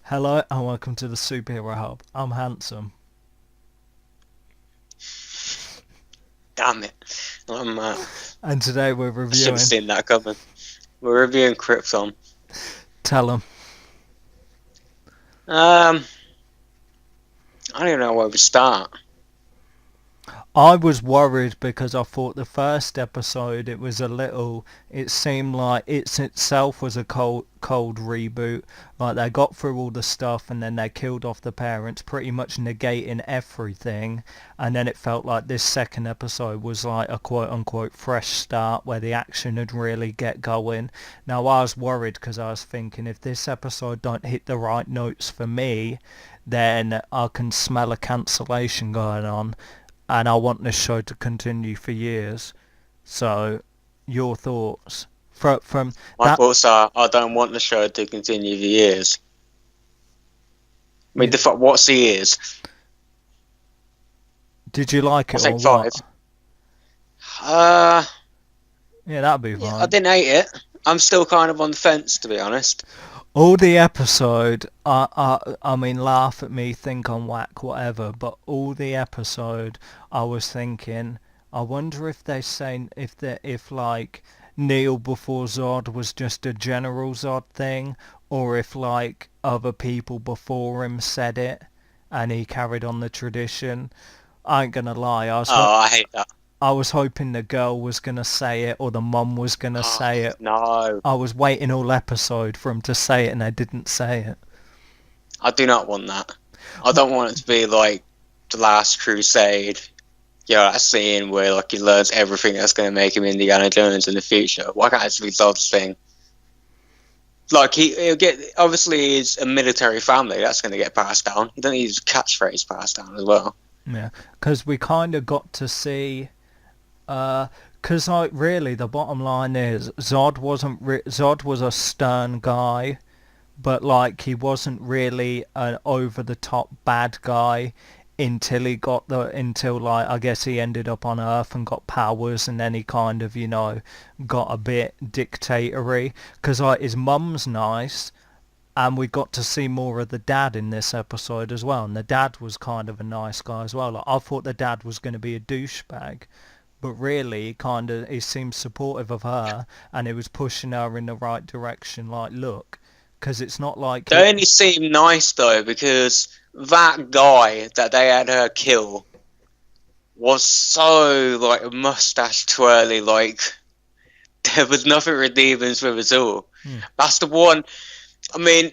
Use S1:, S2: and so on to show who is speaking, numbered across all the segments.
S1: Hello and welcome to the Superhero Hub. I'm Handsome.
S2: Damn it.
S1: And today we're
S2: I should have
S1: reviewing...
S2: seen that coming. We're reviewing Krypton.
S1: Tell 'em.
S2: Um, I don't even know where we start.
S1: I was worried because I thought the first episode it seemed like it itself was a cold reboot. Like they got through all the stuff and then they killed off the parents, pretty much negating everything. And then it felt like this second episode was like a quote unquote fresh start where the action would really get going. Now I was worried because I was thinking if this episode don't hit the right notes for me, then I can smell a cancellation going on, and I want this show to continue for years. So, your thoughts from
S2: My
S1: that?
S2: thoughts are, I don't want the show to continue for years. I mean,
S1: Yeah,
S2: what's the years?
S1: did you like
S2: I
S1: it or
S2: think five.
S1: what?
S2: Uh,
S1: Yeah, that'd be
S2: yeah, I
S1: fine.
S2: didn't hate it. I'm still kind of on the fence, to be honest.
S1: All the episode, I mean, laugh at me, think I'm whack, whatever. But all the episode, I was thinking, I wonder if they say if like Neil before Zod was just a general Zod thing, or if like other people before him said it, and he carried on the tradition. I ain't gonna lie,
S2: Oh, I hate that.
S1: I was hoping the girl was gonna say it or the mum was gonna
S2: Oh,
S1: say it.
S2: no.
S1: I was waiting all episode for him to say it and they didn't say it.
S2: I do not want that. I don't want it to be like The Last Crusade. You know, that scene where like he learns everything that's going to make him Indiana Jones in the future. Why can't it be Zod's thing? Like he'll get, obviously he's a military family, that's going to get passed down. You don't need his catchphrase passed down as well.
S1: Yeah, because we kind of got to see, because like really the bottom line is Zod was a stern guy, but like he wasn't really an over the top bad guy until like I guess he ended up on Earth and got powers, and then he kind of got a bit dictatory because like his mum's nice, and we got to see more of the dad in this episode as well, and the dad was kind of a nice guy as well. Like I thought the dad was going to be a douchebag, but really he seemed supportive of her, and he was pushing her in the right direction. Like, look, because it's not like
S2: They only seem nice though because that guy that they had her kill was so like mustache twirly, like there was nothing redeeming with it all.
S1: Hmm.
S2: That's the one. I mean,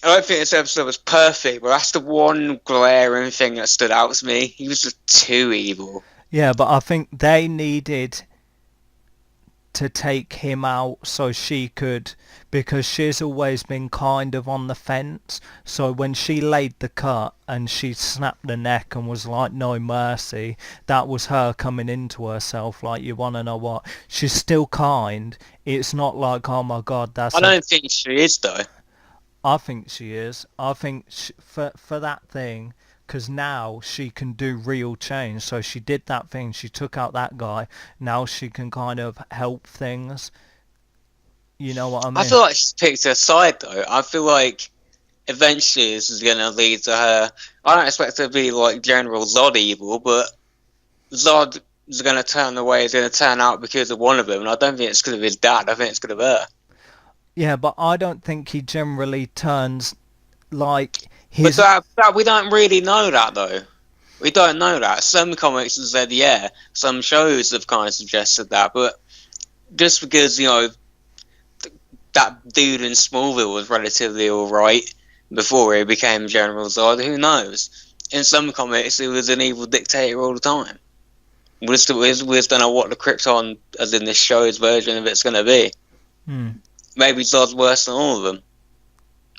S2: I don't think this episode was perfect, but that's the one glaring thing that stood out to me. He was just too evil.
S1: Yeah, but I think they needed to take him out so she could, because she's always been kind of on the fence. So when she laid the cut and she snapped the neck and was like no mercy, that was her coming into herself. Like, you want to know what, she's still kind. It's not like, oh my god,
S2: I don't think she is though.
S1: I think she is. I think for that thing, because now she can do real change. So she did that thing. She took out that guy. Now she can kind of help things. You know what I
S2: I
S1: mean?
S2: feel like she's picked her side though. I feel like eventually this is going to lead to her. I don't expect her to be like General Zod evil, but Zod is going to turn the way he's going to turn out because of one of them, and I don't think it's because of his dad. I think it's because of her.
S1: Yeah, but I don't think he generally turns like
S2: But
S1: his.
S2: we don't really know that though. We don't know that. Some comics have said yeah. Some shows have kind of suggested that, but just because that dude in Smallville was relatively alright before he became General Zod, who knows? In some comics, he was an evil dictator all the time. We just don't know what the Krypton, as in this show's version of it's going to be.
S1: Hmm.
S2: Maybe Zod's worse than all of them.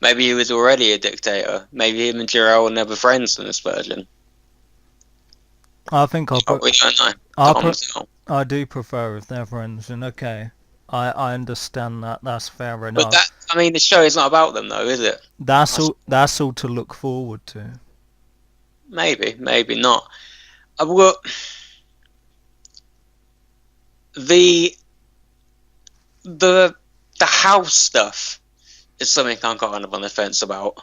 S2: Maybe he was already a dictator. Maybe him and Jor-El were never friends in this version.
S1: I think
S2: We don't know.
S1: I,
S2: Time
S1: pre-
S2: will tell.
S1: I do prefer if they're friends, and okay, I understand that. That's fair
S2: But
S1: enough.
S2: the show is not about them though, is it?
S1: That's all to look forward to.
S2: Maybe not. Well, the the house stuff is something I'm kind of on the fence about.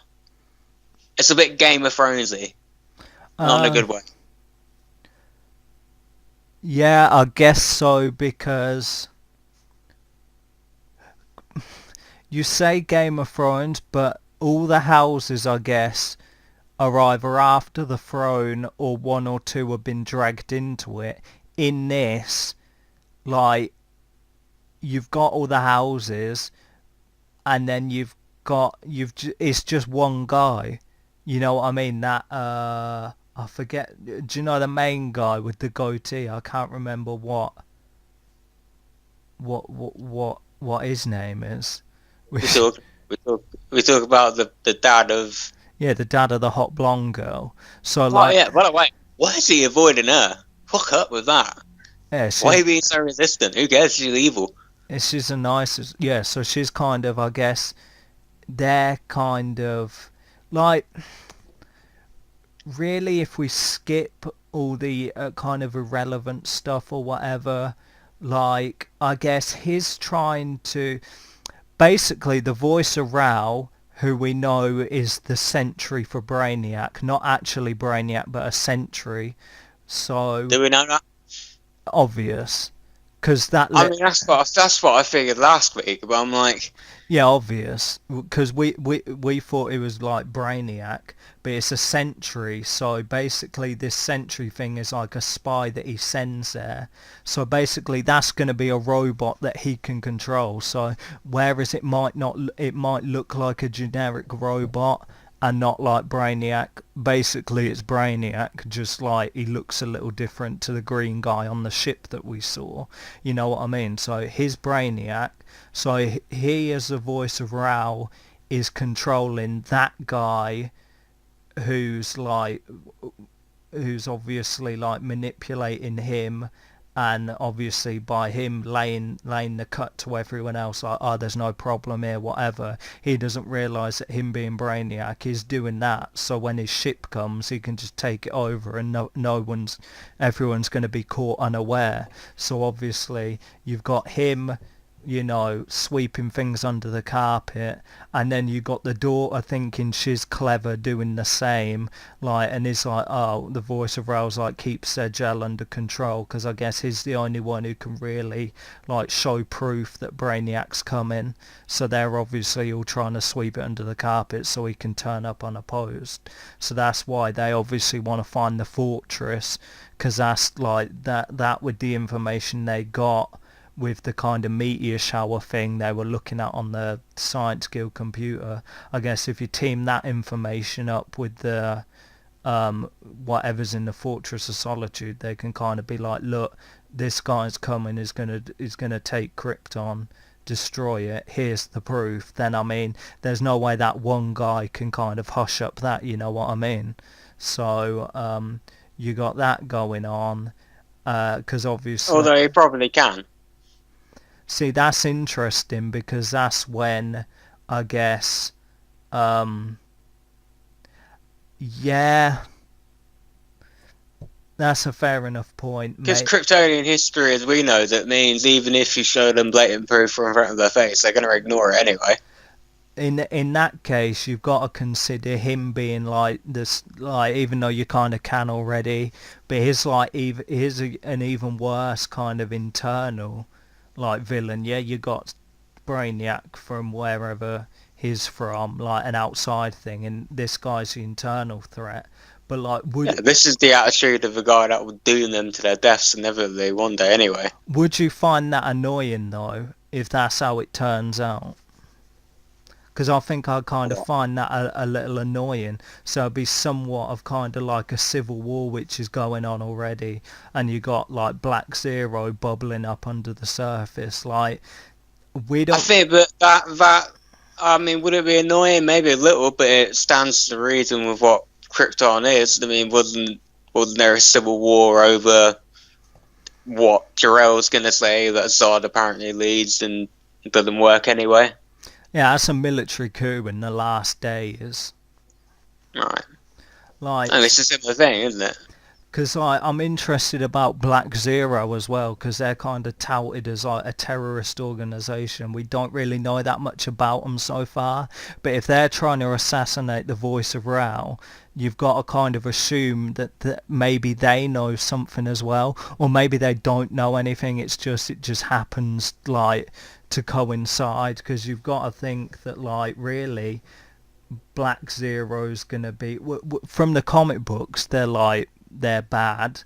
S2: It's a bit Game of Thronesy, not in a
S1: Um,
S2: good way.
S1: yeah, I guess so, because you say Game of Thrones, but all the houses, I guess, are either after the throne or one or two have been dragged into it. In this, like, you've got all the houses, and then it's just one guy. You know what I mean? That I forget. Do you know the main guy with the goatee? I can't remember what his name is.
S2: We talk, we talk about the dad of.
S1: Yeah, the dad of the hot blonde girl. So
S2: Oh
S1: like,
S2: yeah, by the way, why is he avoiding her? Fuck up with that.
S1: yeah,
S2: Why are you being so resistant? Who cares? She's evil.
S1: she's a nice, yeah. So she's kind of, I guess, they're kind of like, really, if we skip all the kind of irrelevant stuff or whatever, like, I guess he's trying to basically, the voice of Rao, who we know is the sentry for Brainiac, not actually Brainiac but a sentry, so
S2: Do we know that?
S1: obvious, because
S2: I mean, that's what I figured last week. But I'm like,
S1: yeah, obvious, because we thought it was like Brainiac, but it's a sentry. So basically, this sentry thing is like a spy that he sends there. So basically, that's going to be a robot that he can control. So whereas it might not, it might look like a generic robot and not like Brainiac. Basically, it's Brainiac, just like he looks a little different to the green guy on the ship that we saw. You know what I mean? So his Brainiac. So he, as the voice of Rao, is controlling that guy who's like, who's obviously like manipulating him, and obviously by him laying the cut to everyone else, like, oh, there's no problem here, whatever. He doesn't realise that him being Brainiac is doing that, so when his ship comes he can just take it over, and everyone's going to be caught unaware. So obviously you've got him, you know, sweeping things under the carpet, and then you got the daughter thinking she's clever, doing the same, like, and it's like, oh, the voice of Rail's like, keep Segel under control, because I guess he's the only one who can really like show proof that Brainiac's coming. So they're obviously all trying to sweep it under the carpet so he can turn up unopposed. So that's why they obviously want to find the fortress, because that's like that with the information they got with the kind of meteor shower thing they were looking at on the Science Guild computer. I guess if you team that information up with the whatever's in the Fortress of Solitude, they can kind of be like, look, this guy's coming, is gonna take Krypton, destroy it, here's the proof. Then I mean, there's no way that one guy can kind of hush up that, you know what I mean? So you got that going on, because obviously,
S2: although he probably can.
S1: see, that's interesting, because that's when, I guess, yeah, that's a fair enough point,
S2: Because
S1: mate.
S2: Kryptonian history, as we know, that means even if you show them blatant proof in front of their face, they're going to ignore it anyway.
S1: In that case, you've got to consider him being like this, like, even though you kind of can already, but he's like, an even worse kind of internal, like, villain. Yeah, you got Brainiac from wherever he's from, like an outside thing, and this guy's the internal threat. But like,
S2: Yeah, this is the attitude of a guy that will doom them to their deaths inevitably one day anyway.
S1: would you find that annoying though, if that's how it turns out? Because I think I kind of find that a little annoying. So it'd be somewhat of kind of like a civil war which is going on already, and you got like Black Zero bubbling up under the surface. Like, we
S2: I
S1: don't.
S2: think, but I mean, would it be annoying? Maybe a little, but it stands to reason with what Krypton is. I mean, wasn't there a civil war over what Jor-El's going to say that Zod apparently leads and it doesn't work anyway?
S1: Yeah, that's a military coup in the last days.
S2: Right.
S1: Like,
S2: Oh, it's a similar thing, isn't it?
S1: Because I'm interested about Black Zero as well, because they're kind of touted as like a terrorist organization. We don't really know that much about them so far, but if they're trying to assassinate the Voice of Rao, you've got to kind of assume that maybe they know something as well, or maybe they don't know anything. It just happens like to coincide, because you've got to think that like really Black Zero's gonna be from the comic books. They're bad,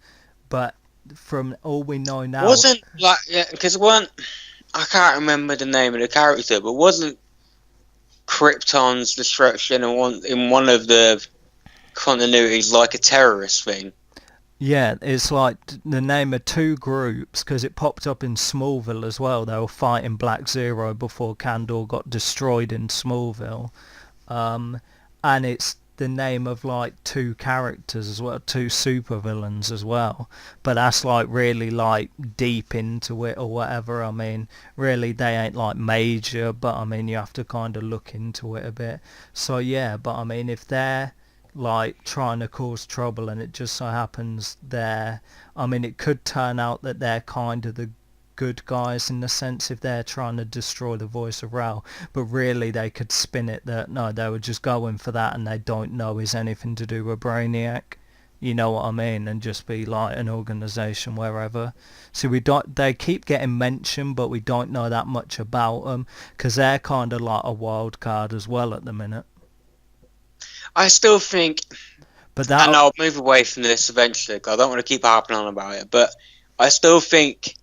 S1: but from all we know now,
S2: Wasn't like because one I can't remember the name of the character, but wasn't Krypton's destruction in one of the continuities like a terrorist thing?
S1: yeah, it's like the name of two groups, because it popped up in Smallville as well. They were fighting Black Zero before Kandor got destroyed in Smallville. And it's the name of like two characters as well, two supervillains as well. But that's like really like deep into it or whatever. I mean, really they ain't like major, but I mean you have to kind of look into it a bit. So yeah, but I mean if they're like trying to cause trouble and it just so happens I mean it could turn out that they're kind of the good guys in the sense if they're trying to destroy the Voice of Rao, but really they could spin it that no, they were just going for that and they don't know is anything to do with Brainiac. You know what I mean? And just be like an organization wherever. So they keep getting mentioned, but we don't know that much about them because they're kind of like a wild card as well at the minute.
S2: I still think,
S1: But
S2: and I'll move away from this eventually, 'cause I don't want to keep harping on about it, but I still think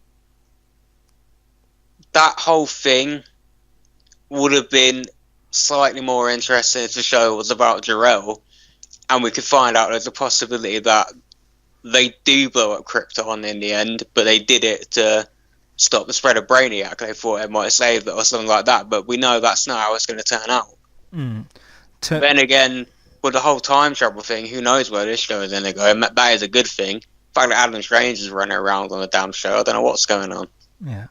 S2: that whole thing would have been slightly more interesting if the show was about Jor-El, and we could find out there's a possibility that they do blow up Krypton in the end, but they did it to stop the spread of Brainiac. They thought it might save it or something like that, but we know that's not how it's going to turn out. Then again, with the whole time travel thing, who knows where this show is going to go? That is a good thing. The fact that Adam Strange is running around on the damn show, I don't know what's going on.
S1: Yeah,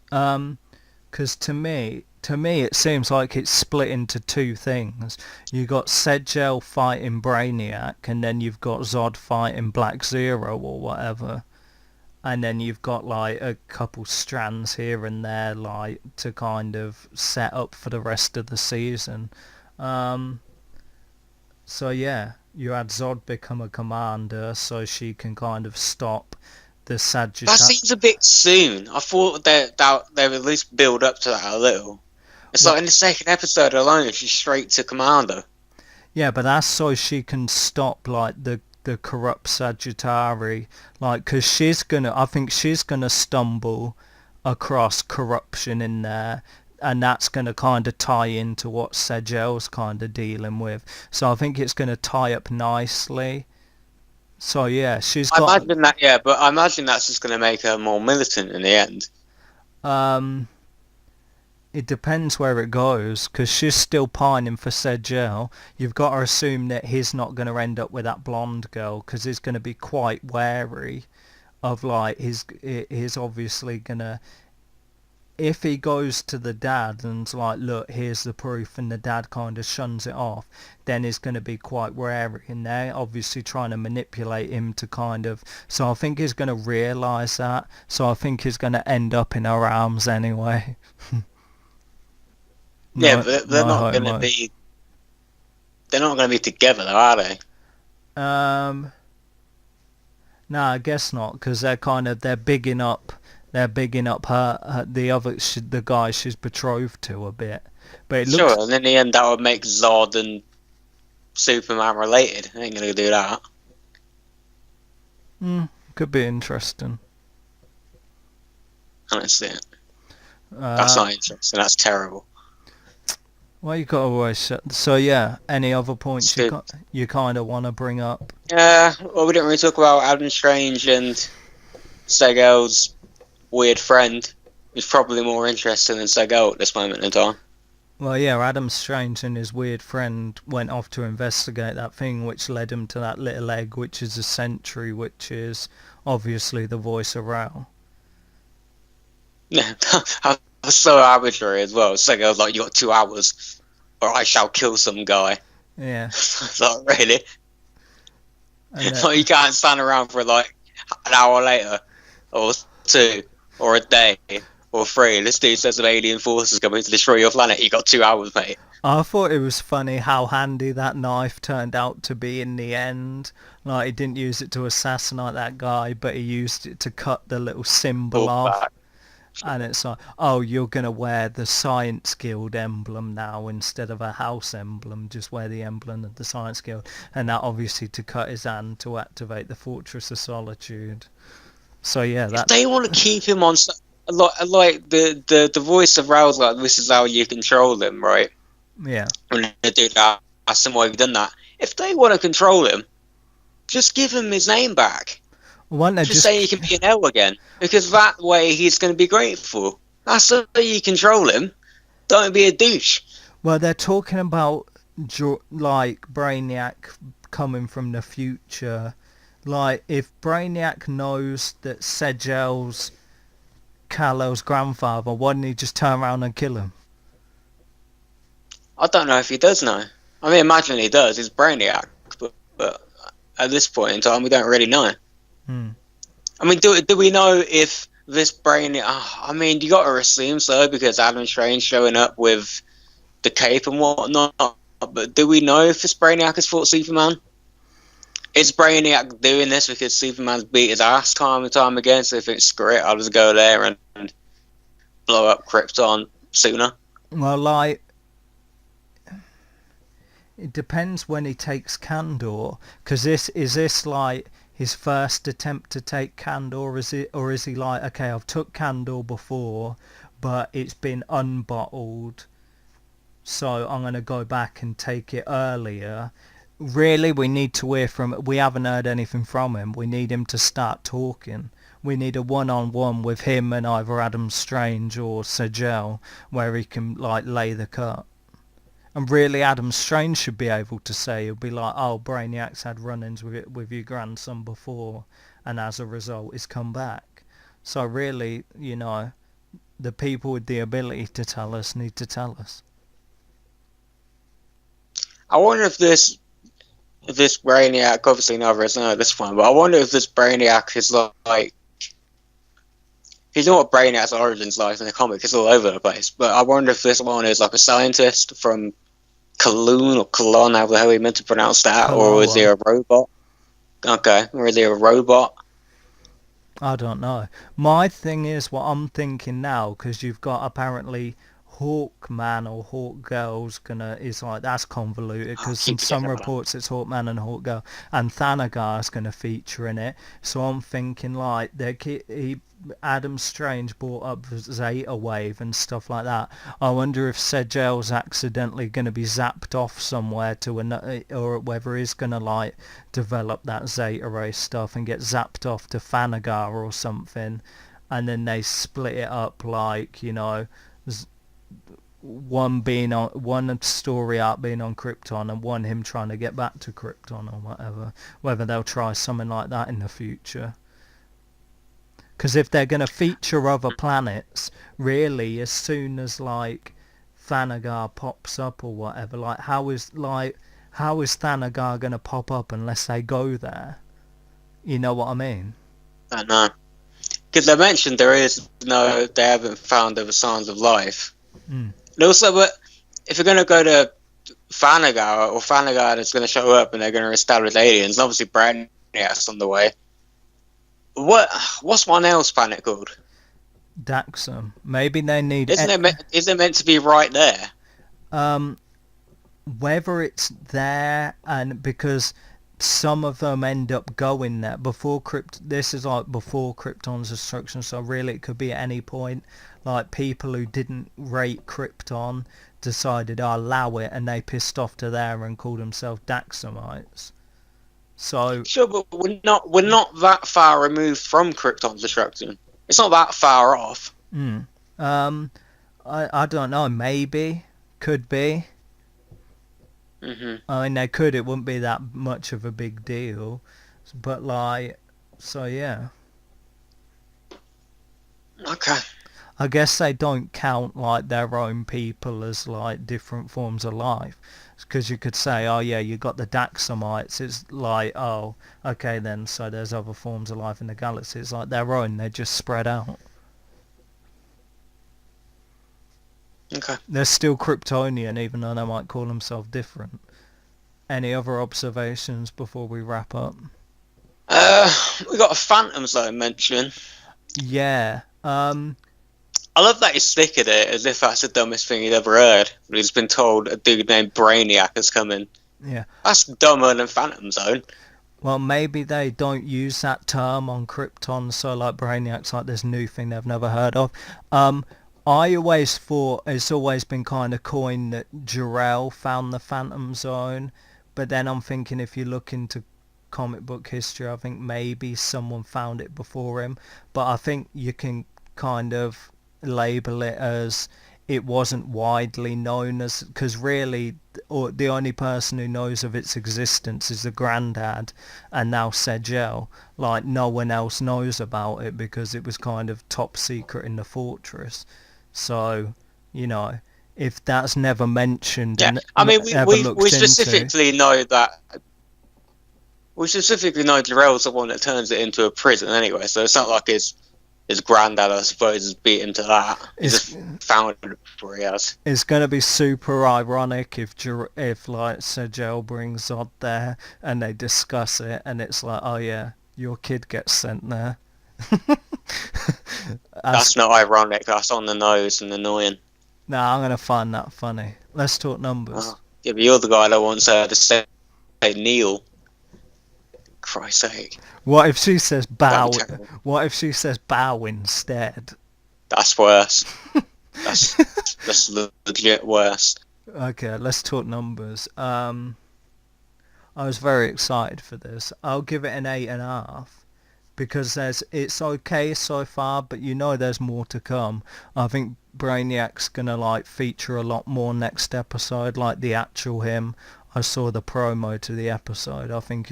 S1: because to me it seems like it's split into two things. You got Sedgel fighting Brainiac, and then you've got Zod fighting Black Zero or whatever, and then you've got like a couple strands here and there like to kind of set up for the rest of the season. So yeah, you had Zod become a commander so she can kind of stop the Sagittarius.
S2: That seems a bit soon. I thought they would at least build up to that a little. It's like in the second episode alone, she's straight to Commander.
S1: Yeah, but that's so she can stop like the corrupt Sagittarius, like, because I think she's gonna stumble across corruption in there, and that's gonna kind of tie into what Segel's kind of dealing with. So I think it's gonna tie up nicely. So yeah,
S2: I imagine that, yeah, but I imagine that's just gonna make her more militant in the end.
S1: It depends where it goes, because she's still pining for Segel. You've got to assume that he's not going to end up with that blonde girl, because he's going to be quite wary of, like, he's obviously going to, if he goes to the dad and's like, look, here's the proof, and the dad kind of shuns it off, then he's going to be quite wary, and they're obviously trying to manipulate him to kind of, so I think he's going to realise that, so I think he's going to end up in her arms anyway.
S2: Yeah, but they're not going to be. They're not going to be together, though, are they?
S1: No, I guess not, because they're bigging up her the guy she's betrothed to a bit. But it looks,
S2: sure, and in the end, that would make Zod and Superman related. I ain't going to do that.
S1: Could be interesting.
S2: Honestly, that's not interesting. That's terrible.
S1: Well, you got to always. So yeah, any other points you kind of want to bring up?
S2: Yeah, well, we didn't really talk about Adam Strange and Segel's weird friend, who's probably more interesting than Segel at this moment in time.
S1: Well, yeah, Adam Strange and his weird friend went off to investigate that thing, which led him to that little egg, which is a sentry, which is obviously the Voice of Rao.
S2: Yeah, that's so arbitrary as well. Segel's like, you got 2 hours, or I shall kill some guy.
S1: Yeah.
S2: It's like, really? Like, you can't stand around for like an hour later, or 2, or a day, or 3, this dude says an alien force is coming to destroy your planet. You got 2 hours, mate.
S1: I thought it was funny how handy that knife turned out to be in the end. Like, he didn't use it to assassinate that guy, but he used it to cut the little symbol
S2: Pull
S1: off.
S2: back.
S1: And it's like, oh, you're going to wear the Science Guild emblem now instead of a house emblem. Just wear the emblem of the Science Guild. And that obviously to cut his hand to activate the Fortress of Solitude. So yeah,
S2: If they want to keep him on, like the voice of Rao's like, this is how you control him, right?
S1: yeah.
S2: And they do that. That's why we've done that. If they want to control him, just give him his name back.
S1: Why don't they
S2: Just say he can be an L again, because that way he's going to be grateful. That's the way you control him. Don't be a douche.
S1: Well, they're talking about like Brainiac coming from the future. Like, if Brainiac knows that Segel's Kal-El's grandfather, why didn't he just turn around and kill him?
S2: I don't know if he does know. I mean, imagine he does. He's Brainiac, but at this point in time, we don't really know. I mean, do we know if this Brainiac... I mean, you got to assume so, because Adam Strange showing up with the cape and whatnot. But do we know if this Brainiac has fought Superman? Is Brainiac doing this because Superman's beat his ass time and time again? So if it's screw it, I'll just go there and blow up Krypton sooner.
S1: Well, like, it depends when he takes Kandor, because is this like his first attempt to take Kandor, or is he like, okay, I've took Kandor before, but it's been unbottled, so I'm going to go back and take it earlier. Really, we need to hear from... We haven't heard anything from him. We need him to start talking. We need a one-on-one with him and either Adam Strange or Segel, where he can, like, lay the cut. And really, Adam Strange should be able to say, he'll be like, oh, Brainiac's had run-ins with your grandson before, and as a result, he's come back. So really, you know, the people with the ability to tell us need to tell us.
S2: I wonder if this Brainiac, obviously neither of us know at this point, but I wonder if this Brainiac is like... You know what Brainiac's origin's like in the comic, it's all over the place, but I wonder if this one is like a scientist from Cologne or Cologne, how the hell he meant to pronounce that, or is he a robot? Okay, or is he a robot?
S1: I don't know. My thing is, what I'm thinking now, because you've got apparently Hawkman or Hawkgirl's is like, that's convoluted, because in some reports it's Hawkman and Hawkgirl, and Thanagar's gonna feature in it. So I'm thinking like Adam Strange brought up Zeta Wave and stuff like that. I wonder if Segel's accidentally going to be zapped off somewhere to another, or whether he's going to like develop that Zeta Ray stuff and get zapped off to Thanagar or something, and then they split it up, like, you know, one story arc being on Krypton and one him trying to get back to Krypton or whatever. Whether they'll try something like that in the future. Because if they're going to feature other planets, really, as soon as like Thanagar pops up or whatever, like how is Thanagar going to pop up unless they go there? You know what I mean?
S2: I know. Because they mentioned they haven't found other signs of life. And also, but if you're going to go to Thanagar, or Thanagar is going to show up and they're going to establish aliens, and obviously Brainiac's on the way. What's one else planet called?
S1: Daxam. Maybe they need...
S2: Isn't it meant to be right there?
S1: Whether it's there, and because some of them end up going there before this is like before Krypton's destruction, so really it could be at any point. Like people who didn't rate Krypton decided I'll allow it, and they pissed off to there and called themselves Daxamites. So
S2: sure, but we're not that far removed from Krypton's destruction. It's not that far off.
S1: I don't know. Maybe, could be. I mean, they could. It wouldn't be that much of a big deal, but like, so yeah.
S2: Okay.
S1: I guess they don't count like their own people as like different forms of life. Because you could say, oh yeah, you got the Daxamites. It's like, oh, okay then, so there's other forms of life in the galaxy. It's like their own. They're just spread out.
S2: Okay.
S1: They're still Kryptonian, even though they might call themselves different. Any other observations before we wrap up?
S2: We got a Phantom Zone mention.
S1: Yeah.
S2: I love that he's sick at it, as if that's the dumbest thing he'd ever heard. But he's been told a dude named Brainiac is coming.
S1: Yeah.
S2: That's dumber than Phantom Zone.
S1: Well, maybe they don't use that term on Krypton, so like Brainiac's like this new thing they've never heard of. I always thought it's always been kind of coined that Jor-El found the Phantom Zone, but then I'm thinking if you look into comic book history, I think maybe someone found it before him. But I think you can kind of label it as it wasn't widely known as, because really or the only person who knows of its existence is the granddad and now Segel. Like no one else knows about it because it was kind of top secret in the fortress. So, you know, if that's never mentioned
S2: Yeah,
S1: and
S2: I mean,
S1: ever
S2: we
S1: looked into,
S2: specifically know that. We specifically know Jor-El's the one that turns it into a prison anyway, so it's not like his granddad, I suppose, has beat him to that. He just found it before he has.
S1: it's going to be super ironic if like Segel brings Zod there and they discuss it and it's like, oh yeah, your kid gets sent there.
S2: That's not ironic, that's on the nose and annoying.
S1: Nah, I'm going to find that funny. Let's talk numbers.
S2: Oh, yeah, but you're the guy that wants her to say Neil. Christ's sake.
S1: What if she says bow?
S2: That'd be terrible.
S1: What if she says bow instead?
S2: That's worse. That's legit worse.
S1: Okay, let's talk numbers. I was very excited for this. I'll give it an 8.5 because it's okay so far, but you know there's more to come. I think Brainiac's gonna like feature a lot more next episode, like the actual him. I saw the promo to the episode. I think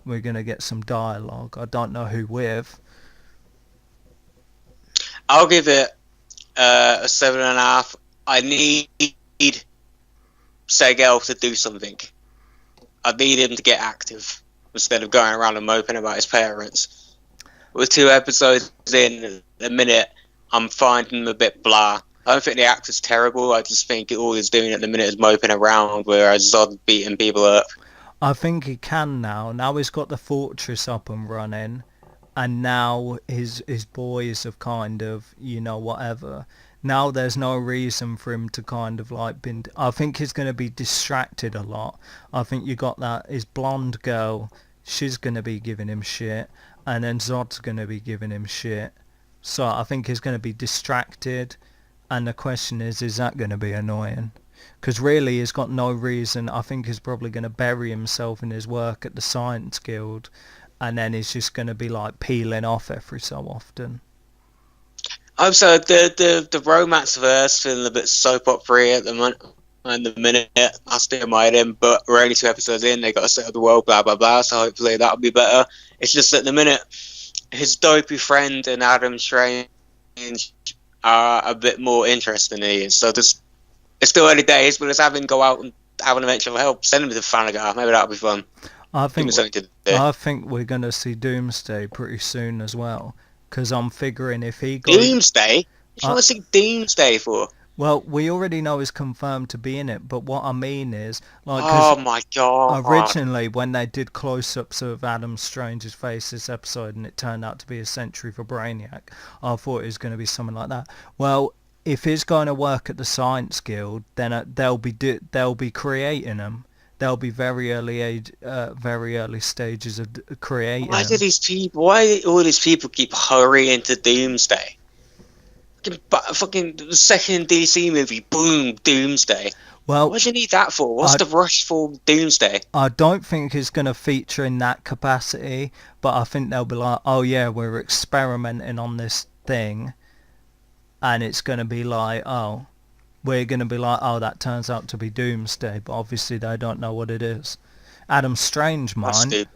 S1: we're gonna get some dialogue. I don't know who with.
S2: I'll give it a 7.5. I need Segel to do something. I need him to get active instead of going around and moping about his parents. With 2 episodes in, at the minute, I'm finding him a bit blah. I don't think the actor's terrible. I just think all he's doing at the minute is moping around, whereas Zod beating people up.
S1: I think he can now. Now he's got the fortress up and running, and now his boys have kind of, you know, whatever. Now there's no reason for him to kind of like been. I think he's going to be distracted a lot. I think you got that his blonde girl. She's going to be giving him shit, and then Zod's going to be giving him shit. So I think he's going to be distracted, and the question is that going to be annoying? Because really he's got no reason. I think he's probably going to bury himself in his work at the Science Guild, and then he's just going to be like peeling off every so often.
S2: I'm sorry, the romance verse feeling a bit soap opera at the minute. I still admire him, but we're only 2 episodes in. They got to set up the world, blah blah blah. So hopefully that'll be better. It's just at the minute, his dopey friend and Adam Strange are a bit more interesting than he is. So it's still early days, but let's have him go out and have an eventual help. Send him to Thanagar. Maybe that'll be fun.
S1: I think we're going to see Doomsday pretty soon as well. Because I'm figuring if he got...
S2: Doomsday? What do you want to see Doomsday for?
S1: Well, we already know he's confirmed to be in it, but what I mean is... like,
S2: oh my god.
S1: Originally, when they did close-ups of Adam Strange's face this episode, and it turned out to be a Sentry for Brainiac, I thought it was going to be something like that. Well, if he's going to work at the Science Guild, then they'll be creating him. They'll be very early stages of creating.
S2: Why do all these people keep hurrying to Doomsday? Fucking second DC movie, boom, Doomsday.
S1: Well,
S2: what do you need that for? What's the rush for Doomsday?
S1: I don't think it's going to feature in that capacity, but I think they'll be like, oh yeah, we're experimenting on this thing, and it's going to be like, oh. We're going to be like, oh, that turns out to be Doomsday, but obviously they don't know what it is. Adam Strange might,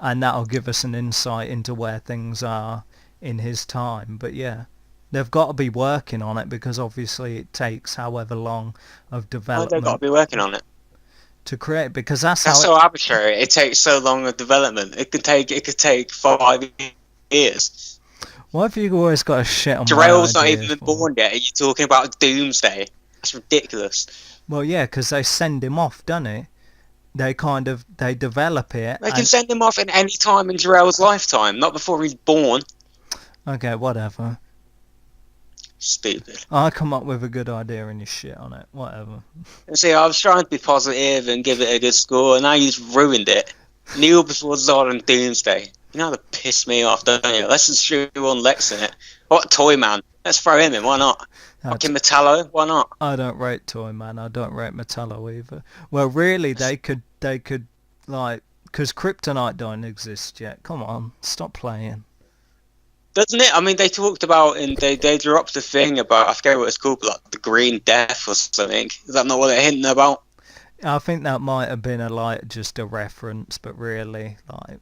S1: and that'll give us an insight into where things are in his time. But yeah, They've got to be working on it because obviously it takes however long of
S2: Why they got to
S1: development
S2: be working on it?
S1: to create. Because that's
S2: That's
S1: how
S2: so arbitrary. It takes so long of development. It could take 5 years.
S1: Why have you always got to shit on my
S2: Jor-El's not
S1: ideas
S2: even
S1: for?
S2: born yet, and you're talking about Doomsday. That's ridiculous.
S1: Well, yeah, because they send him off, don't it? They develop it,
S2: They can
S1: and
S2: send him off at any time in Jor-El's lifetime, not before he's born.
S1: okay, whatever.
S2: Stupid.
S1: I come up with a good idea and you shit on it. Whatever.
S2: See, I was trying to be positive and give it a good score, and now you've ruined it. Kneel before Zod and Doomsday. You know how to piss me off, don't you? Let's just shoot on Lex in it. What Toy Man? Let's throw him in. Why not? Fucking Metallo. Why not?
S1: I don't rate Toy Man. I don't rate Metallo either. Well, really, they could like, because Kryptonite don't exist yet. Come on, stop playing.
S2: Doesn't it? I mean, they talked about and they dropped the thing about, I forget what it's called, but like the Green Death or something. Is that not what they're hinting about?
S1: I think that might have been just a reference, but really, like,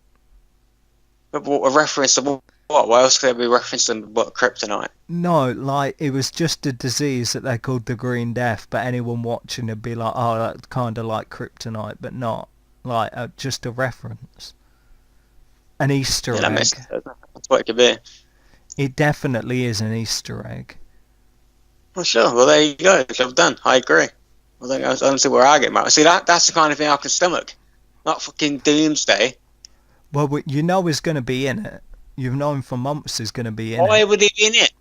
S2: But what, a reference to what? Why else could they be referencing what Kryptonite?
S1: no, like it was just a disease that they called the Green Death, but anyone watching would be like, oh, that's kind of like Kryptonite, but not like just a reference, an Easter
S2: Yeah, that
S1: egg.
S2: makes sense. That's what it could be.
S1: It definitely is an Easter egg.
S2: Well, sure. Well, there you go. Job done. I agree. I don't see where I get mad. See, that's the kind of thing I can stomach. Not fucking Doomsday.
S1: Well, you know he's going to be in it. You've known for months he's going to be in
S2: Why
S1: it.
S2: would he be in it?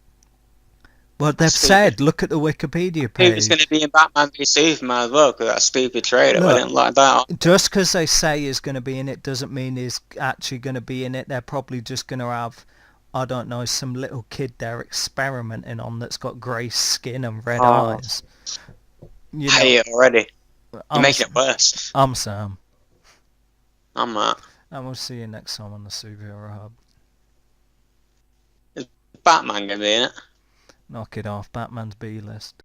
S1: Well, they've
S2: Stupid.
S1: said, look at the Wikipedia
S2: He
S1: page.
S2: was going to be in Batman v Superman as well, because that stupid trailer. I
S1: Look.
S2: didn't like that.
S1: Just because they say he's going to be in it doesn't mean he's actually going to be in it. They're probably just going to have, I don't know, some little kid they're experimenting on that's got grey skin and red eyes. You know,
S2: Hey, already. You're
S1: I'm,
S2: making it worse.
S1: I'm Sam.
S2: I'm Matt.
S1: And we'll see you next time on the Superhero Hub.
S2: Batman going to be in it?
S1: Knock it off. Batman's B-list.